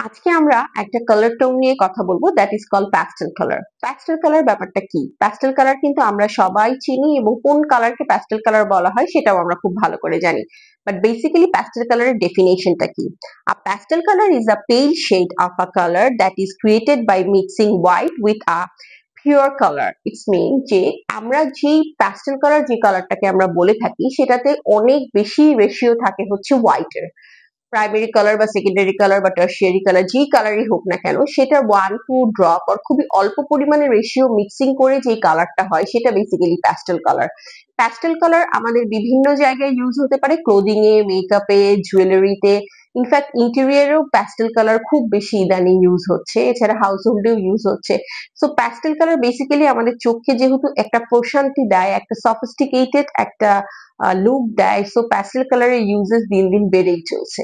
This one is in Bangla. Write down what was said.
আজকে আমরা একটা কালার টোন নিয়ে কথা বলবো that is call pastel colour. Pastel colour ব্যাপারটা কি? প্যাস্টেল কালার কিন্তু আমরা সবাই চিনি এবং কোন কালারকে প্যাস্টেল কালার বলা হয় সেটাও আমরা খুব ভালো করে জানি। বাট বেসিক্যালি প্যাস্টেল কালারের ডেফিনেশনটা কি? A pastel color is a pale shade of a color that is created by mixing white with a pure color. It's mean যে আমরা যেই প্যাস্টেল কালার যে কালারটাকে আমরা বলে থাকি সেটাতে অনেক বেশি রেশিও থাকে হচ্ছে হোয়াইটের। প্রাইমারি কালার বা সেকেন্ডারি কালার বা টারশিয়ারি কালার যেই কালারই হোক না কেন সেটা 1-2 ড্রপ আর খুবই অল্প পরিমাণে রেশিও মিক্সিং করে যে কালারটা হয় সেটা basically pastel colour. Pastel colour আমাদের বিভিন্ন জায়গায় ইউজ হতে পারে, ক্লোদিং এ, মেকআপে, জুয়েলারিতে, ইনফ্যাক্ট ইন্টেরিয়রেও প্যাস্টেল কালার খুব বেশি ইদানিং ইউজ হচ্ছে, এছাড়া হাউস হোল্ডেও ইউজ হচ্ছে। সো প্যাস্টেল কালার বেসিক্যালি আমাদের চোখকে যেহেতু একটা প্রশান্তি দেয়, একটা সফিস্টিকেটেড একটা লুক দেয়, সো প্যাস্টেল কালারের ইউজেস দিন দিন বেড়েই চলছে।